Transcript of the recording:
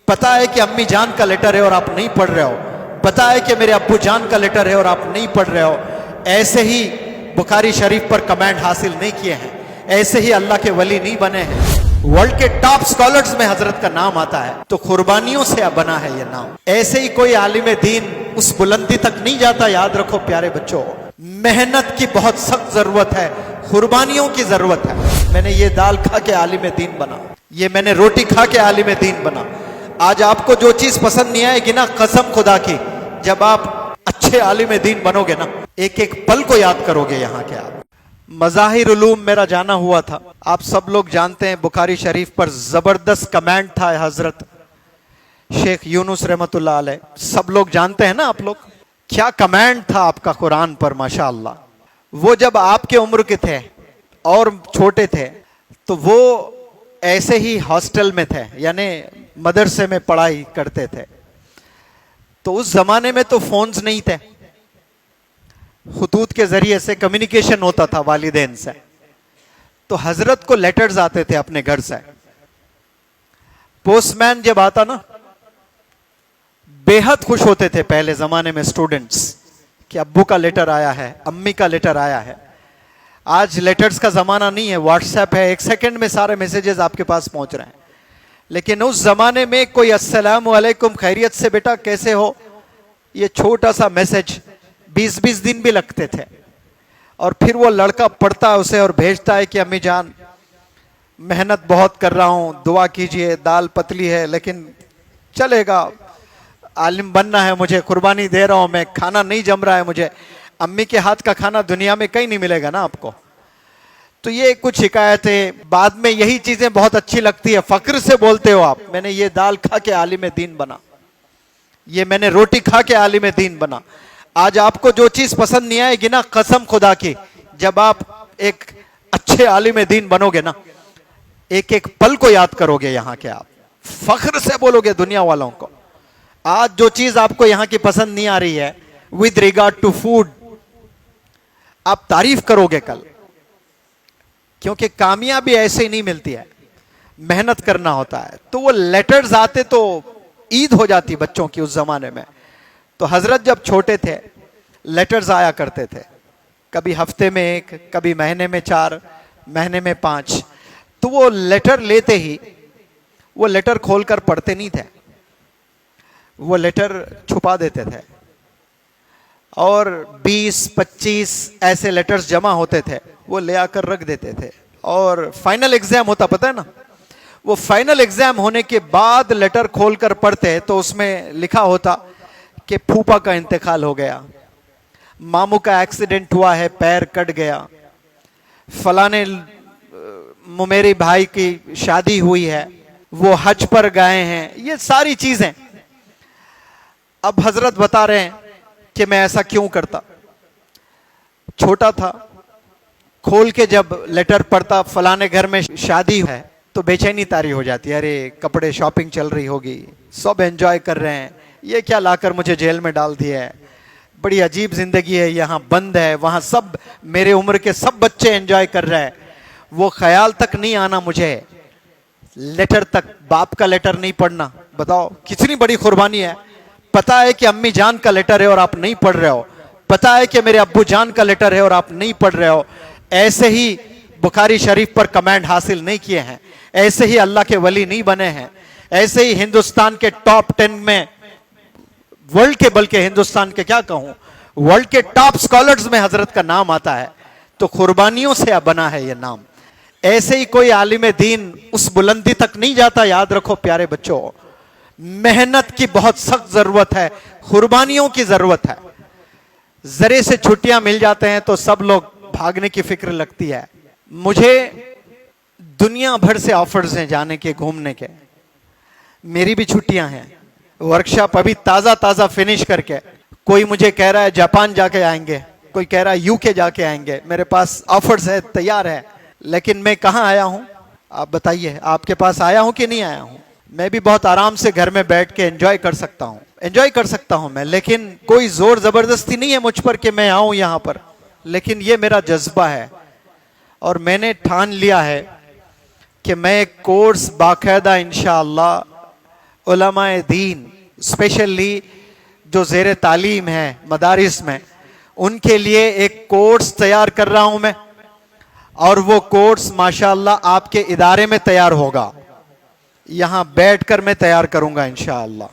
पता है कि अम्मी जान का लेटर है और आप नहीं पढ़ रहे हो, पता है कि मेरे अब्बू जान का लेटर है और आप नहीं पढ़ रहे हो। ऐसे ही बुखारी शरीफ पर कमेंट हासिल नहीं किए हैं, ऐसे ही अल्लाह के वली नहीं बने हैं। वर्ल्ड के टॉप स्कॉलर्स में हजरत का नाम आता है, तो कुर्बानियों से बना है ये नाम। ऐसे ही कोई आलिम दीन उस बुलंदी तक नहीं जाता। याद रखो प्यारे बच्चों, मेहनत की बहुत सख्त जरूरत है, कुर्बानियों की जरूरत है। मैंने ये दाल खा के आलिम दीन बना, ये मैंने रोटी खा के आलिम दीन बना। आज आपको जो चीज पसंद नहीं आएगी ना, कसम खुदा की, जब आप अच्छे आलिम दीन बनोगे ना, एक एक पल को याद करोगे। यहाँ के आप मज़ाहिर उलूम मेरा जाना हुआ था, आप सब लोग जानते हैं। बुखारी शरीफ पर जबरदस्त कमेंट था हजरत शेख यूनुस रहमतुल्लाह अलैह, सब लोग जानते हैं ना आप लोग। क्या कमेंट था आपका कुरान पर, माशाअल्लाह। वो जब आपके उम्र के थे और छोटे थे, तो वो ऐसे ही हॉस्टल में थे, यानी मदरसे में पढ़ाई करते थे। तो उस जमाने में तो फोन्स नहीं थे, खुतूत के जरिए से कम्युनिकेशन होता था वालिदैन से। तो हजरत को लेटर्स आते थे अपने घर से। पोस्टमैन जब आता ना, बेहद खुश होते थे पहले जमाने में स्टूडेंट्स कि अब्बू का लेटर आया है, अम्मी का लेटर आया है। आज लेटर्स का जमाना नहीं है, व्हाट्सएप है, एक सेकंड में सारे मैसेजेस आपके पास पहुंच रहे हैं। लेकिन उस जमाने में कोई अस्सलामु अलैकुम, खैरियत से बेटा, कैसे हो, ये छोटा सा मैसेज 20-20 दिन भी लगते थे। और फिर वो लड़का पढ़ता है उसे और भेजता है कि अम्मी जान, मेहनत बहुत कर रहा हूं, दुआ कीजिए, दाल पतली है लेकिन चलेगा, आलिम बनना है मुझे, कुर्बानी दे रहा हूं मैं, खाना नहीं जम रहा है मुझे। अम्मी के हाथ का खाना दुनिया में कहीं नहीं मिलेगा ना आपको। तो ये कुछ शिकायतें, बाद में यही चीजें बहुत अच्छी लगती है, फक्र से बोलते हो आप, मैंने ये दाल खा के आलिम दीन बना, ये मैंने रोटी खा के आलिम दीन बना। आज आपको जो चीज पसंद नहीं आएगी ना, कसम खुदा की, जब आप एक अच्छे आलिम दीन बनोगे ना, एक एक पल को याद करोगे। यहाँ के आप फख्र से बोलोगे दुनिया वालों को। आज जो चीज आपको यहाँ की पसंद नहीं आ रही है विद रिगार्ड टू फूड, आप तारीफ करोगे कल, क्योंकि कामयाबी ऐसे ही नहीं मिलती है, मेहनत करना होता है। तो वो लेटर्स आते तो ईद हो जाती बच्चों की उस जमाने में। तो हजरत जब छोटे थे, लेटर्स आया करते थे, कभी हफ्ते में 1, कभी महीने में 4, महीने में 5। तो वो लेटर लेते ही वो लेटर खोलकर पढ़ते नहीं थे, वो लेटर छुपा देते थे। और 20-25 ऐसे लेटर्स जमा होते थे, वो ले आकर रख देते थे। और फाइनल एग्जाम होता, पता है ना, वो फाइनल एग्जाम होने के बाद लेटर खोलकर पढ़ते तो उसमें लिखा होता कि फूफा का इंतकाल हो गया, मामू का एक्सीडेंट हुआ है, पैर कट गया, फलाने मेरे भाई की शादी हुई है, वो हज पर गए हैं, ये सारी चीजें। अब हजरत बता रहे हैं कि मैं ऐसा क्यों करता। छोटा था, खोल के जब लेटर पढ़ता, फलाने घर में शादी है, तो बेचैनी तारी हो जाती है, अरे कपड़े शॉपिंग चल रही होगी, सब एंजॉय कर रहे हैं, ये क्या लाकर मुझे जेल में डाल दिया है, बड़ी अजीब जिंदगी है, यहाँ बंद है, वहां सब मेरे उम्र के सब बच्चे एंजॉय कर रहे हैं। वो ख्याल तक नहीं आना मुझे, लेटर तक, बाप का लेटर नहीं पढ़ना। बताओ कितनी बड़ी कुर्बानी है। पता है कि अम्मी जान का लेटर है और आप नहीं पढ़ रहे हो, पता है कि मेरे अब्बू जान का लेटर है और आप नहीं पढ़ रहे हो। ऐसे ही बुखारी शरीफ पर कमेंट हासिल नहीं किए हैं, ऐसे ही अल्लाह के वली नहीं बने हैं, ऐसे ही हिंदुस्तान के टॉप 10 में, वर्ल्ड के, बल्कि हिंदुस्तान के क्या कहूं, वर्ल्ड के टॉप स्कॉलर्स में हजरत का नाम आता है। तो कुर्बानियों से बना है ये नाम। ऐसे ही कोई आलिम दीन उस बुलंदी तक नहीं जाता। याद रखो प्यारे बच्चों, मेहनत की बहुत सख्त जरूरत है, कुर्बानियों की जरूरत है। जरे से छुट्टियां मिल जाते हैं तो सब लोग भागने की फिक्र लगती है। मुझे दुनिया भर से ऑफर्स हैं जाने के, घूमने के, मेरी भी छुट्टियां हैं। वर्कशॉप अभी ताजा ताजा फिनिश करके, कोई मुझे कह रहा है जापान जाके आएंगे, कोई कह रहा है यूके जाके आएंगे, मेरे पास ऑफर्स है, तैयार है। लेकिन मैं कहां आया हूं, आप बताइए, आपके पास आया हूं कि नहीं आया हूं? मैं भी बहुत आराम से घर में बैठ के एंजॉय कर सकता हूं, एंजॉय कर सकता हूं मैं, लेकिन कोई जोर जबरदस्ती नहीं है मुझ पर कि मैं आऊं यहां पर। लेकिन ये मेरा जज्बा है और मैंने ठान लिया है कि मैं एक कोर्स बाकायदा इंशाअल्लाह उलमाए दीन, स्पेशली जो ज़ेर तालीम है मदारिस में, उनके लिए एक कोर्स तैयार कर रहा हूं मैं, और वो कोर्स माशाअल्लाह आपके इदारे में तैयार होगा, यहां बैठकर मैं तैयार करूंगा इंशाअल्लाह।